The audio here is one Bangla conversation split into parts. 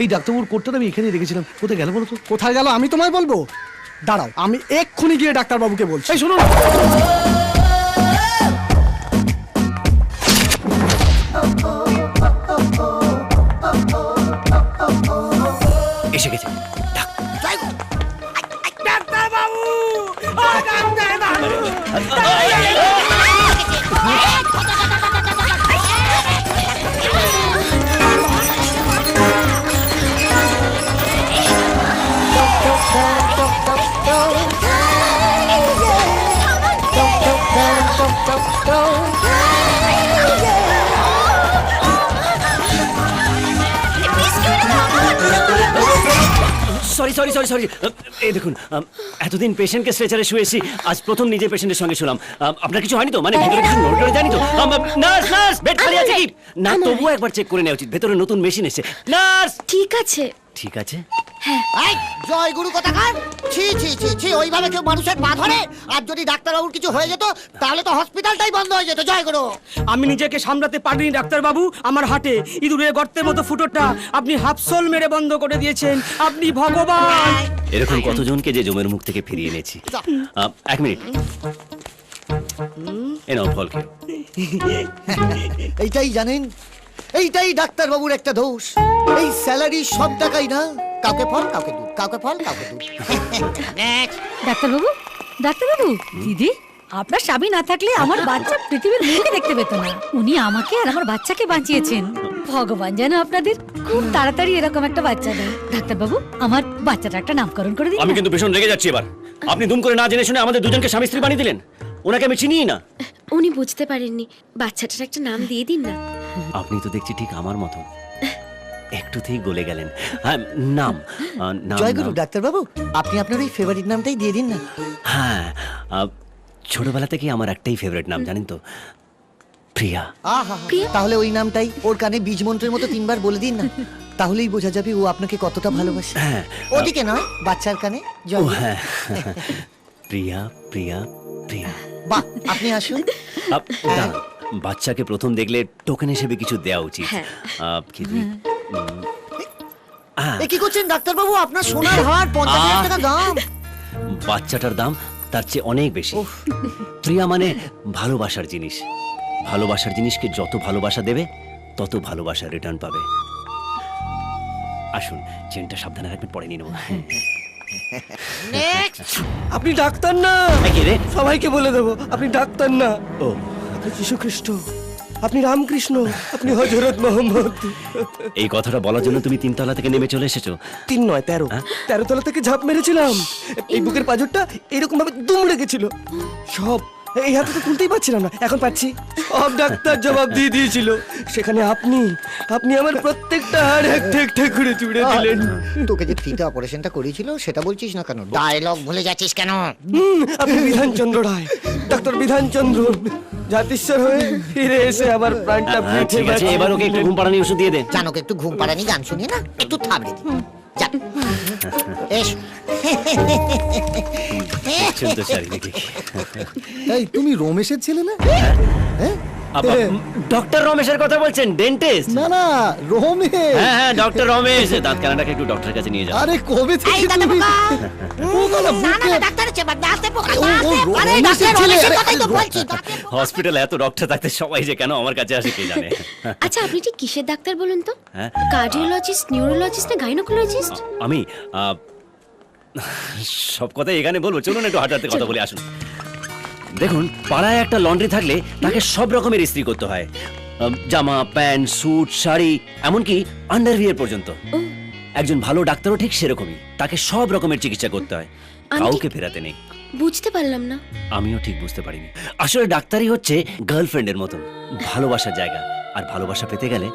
এই ডাক্তারবাবুর কোটটা আমি এখানে রেখেছিলাম, কোথায় গেল বলো তো? কোথায় গেল আমি তোমায় বলবো? দাঁড়াও, আমি এক্ষুনি গিয়ে ডাক্তারবাবুকে বলছি। এই শোনো না। এসে গেছে। সরি সরি সরি সরি, এই দেখুন, এতদিন পেশেন্টকে স্ট্রেচারে শুয়েছি, আজ প্রথম নিজে পেশেন্টের সঙ্গে শুলাম। আপনার কিছু হয়নি তো? মানে ভেতরে কিছু নড়ে জানি তো? নার্স নার্স, বেড খালি আছে কি না? তবুও একবার চেক করে নেওয়া উচিত, ভেতরে নতুন মেশিন এসেছে। নার্স ঠিক আছে। ঠিক আছে। এই জয় গুরু কোথাকার! ছি ছি ছি ছি, ওইভাবে কেউ মানুষের পা ধরে? আর যদি ডাক্তারবাবুর কিছু হয়ে যেত তাহলে তো হসপিটালটাই বন্ধ হয়ে যেত। জয় গুরু! আমি নিজেকে সামলাতে পারিনি ডাক্তারবাবু। আমার হাটে ইঁদুরের গর্তের মতো ফুটোটা আপনি হাফসোল মেরে বন্ধ করে দিয়েছেন। আপনি ভগবান। এরকম কতজনকে যে জমের মুখ থেকে ফিরিয়ে এনেছি। এক মিনিট, এ নাও ফল খেয়ে। এইটাই জানেন, এইটাই ডাক্তারবাবুর একটা দোষ। এই স্যালারি সব টাকাই না, কাউকে ফল কাউকে দুধ, কাউকে ফল কাউকে দুধ। ডাক্তারবাবু, ডাক্তারবাবু, দিদি, আপনার স্বামী না থাকলে আমার বাচ্চা পৃথিবীর মুখে দেখতে পেত না। উনি আমাকে আর আমার বাচ্চাকে বাঁচিয়েছেন। ভগবান যেন আপনাদের খুব তাড়াতাড়ি এরকম একটা বাচ্চা দেয়। ডাক্তারবাবু, আমার বাচ্চাটা একটা নামকরণ করে দিন। আমি কিন্তু ভীষণ রেগে যাচ্ছি এবার। আপনি দুম করে না জেনে শুনে আমাদের দুজনকে স্বামী স্ত্রী বানিয়ে দিলেন। ওনাকে আমি চিনিই না। উনি বুঝতে পারেননি, বাচ্চাটার একটা নাম দিয়ে দিন না। আপনি তো দেখছি ঠিক আমার মতো, একটুতেই গলে গেলেন। হ্যাঁ, নাম জয় গুরু ডাক্তারবাবু, আপনি আপনার ওই ফেভারিট নামটাই দিয়ে দিন না। হ্যাঁ, ছোটবেলা থেকে আমার একটাই ফেভারিট নাম জানেন তো, প্রিয়া। আহা, তাহলে ওই নামটাই ওর কানে বীজ মন্ত্রের মতো 3 বার বলে দিন না, তাহলেই বোঝা যাবে ও আপনাকে কতটা ভালোবাসে। হ্যাঁ, ওদিকে নয়, বাচ্চার কানে। জয় ও গুরু। হ্যাঁ, প্রিয়া প্রিয়া প্রিয়া। বাহ, আপনি আসুন। দাঁড়ান, বাচ্চাকে প্রথম দেখলে টোকেন হিসেবে কিছু দেওয়া উচিত। কি দিই? এ কি করছেন ডাক্তারবাবু? আপনার সোনার হার 50,000 টাকা দাম। বাচ্চাটার দাম তার চেয়ে অনেক বেশি। প্রিয়া মানে ভালোবাসার জিনিস। ভালোবাসার জিনিসকে যত ভালোবাসা দেবে তত ভালোবাসা রিটার্ন পাবে। আসুন, চেনটা সাবধানে রাখবেন, পরে নিয়ে নেবো। আপনি ডাক্তার না। কি রে? সবাইকে বলে দেবো আপনি ডাক্তার না। ও, আপনি যীশু খ্রিস্ট, আপনি রামকৃষ্ণ, আপনি হযরত মোহাম্মদ। এই কথাটা বলার জন্য তুমি 3 তলা থেকে নেমে চলে এসেছো? 3 নয় 13, 13 তলা থেকে ঝাঁপ মেরেছিলাম। এই বুকের পাঁজরটা এরকম ভাবে দুমড়ে গেছিল। সব এই হাতে তো তুলতেই পারছিলাম না, এখন পাচ্ছি। সব ডাক্তার জবাব দিয়ে দিয়েছিল। সেখানে আপনি আমার প্রত্যেকটা হাড় একটা একটা করে চুড়ে দিলেন। তোকে যে ফ্রিতে অপারেশনটা করেছিল সেটা বলছিস না কেন? ডায়লগ ভুলে যাচ্ছিস কেন? আপনি বিধানচন্দ্র রায়, ডাক্তার বিধানচন্দ্র, জাতিস্বর হয়ে ফিরে এসে আমার প্রাণটা হ্যাঁ, ঠিক আছে, এবার ওকে একটু ঘুম পাড়ানি ওষুধ দিয়ে দে। জানোকে একটু ঘুম পাড়ানি গান শুনিয়ে না একটু থামড়ে দি। যা, এস। দেখছেন তো চারিদিকে। এই তুমি রমেশের ছেলে না? ডক্টর রমেশের কথা বলছেন? ডেন্টিস্ট? না না, রমেশ। হ্যাঁ হ্যাঁ, ডক্টর রমেশ। দাঁত কানাটাকে একটু ডক্টরের কাছে নিয়ে যাও। আরে কবে থেকে এই দাদা তুমি পোকা। পোকা না, না না বুকে- ডাক্তারের চেম্বার, দাঁতে পোকা, ও, ও, দাঁতে পোকা। আরে রমেশের ডাক্তার ছেলে, রমেশের আরে, কথাই তো বলছি, দাঁতে পোকা। হসপিটালে এত ডক্টর থাকতে সবাই যে কেন আমার কাছে আসে কে জানে। আচ্ছা, আপনি ঠিক কিসের ডাক্তার বলুন তো? হ্যাঁ? কার্ডিওলজিস্ট, নিউরোলজিস্ট না গাইনোকোলজিস্ট? আমি সব কথা এখানে বলবো, চলুন একটু হাঁটাতে কথা বলে আসুন। দেখুন, পাড়ায় একটা লন্ড্রি থাকলে তাকে সব রকমের ইস্ত্রি করতে হয়। জামা, প্যান্ট, স্যুট, শাড়ি, এমনকি আন্ডারভিয়ার পর্যন্ত। একজন ভালো ডাক্তারও ঠিক সেরকমই, তাকে সব রকমের চিকিৎসা করতে হয়, আমি কাউকে ফেরাতে নেই। বুঝতে পারলাম না। আমিও ঠিক বুঝতে পারিনি। আসলে ডাক্তারই হচ্ছে গার্লফ্রেন্ডের মতন, ভালোবাসার জায়গা। আর ভালোবাসা পেতে গেলে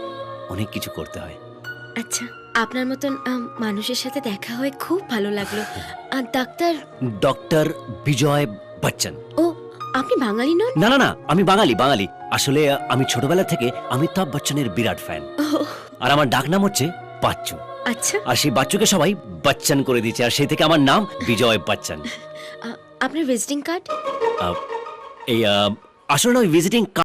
অনেক কিছু করতে হয়। আচ্ছা, আপনার মতন মানুষের সাথে দেখা হয়ে খুব ভালো লাগলো। আর ডাক্তার? ডক্টর বিজয় বচ্চন। ও, আপনি বাঙালি নন? না না না, আমি বাঙালি। আসলে আমি ছোটবেলা থেকে অমিতাভ বচ্চনের বিরাট ফ্যান। আর আমার ডাক নাম হচ্ছে বাচ্চু। আচ্ছা, আর সেই বাচ্চুকে সবাই বচ্চন করে দিয়েছে, আর সেই থেকে আমার নাম বিজয় বচ্চন। আপনার ভিজিটিং কার্ড? এই আসলে ওই ভিজিটিং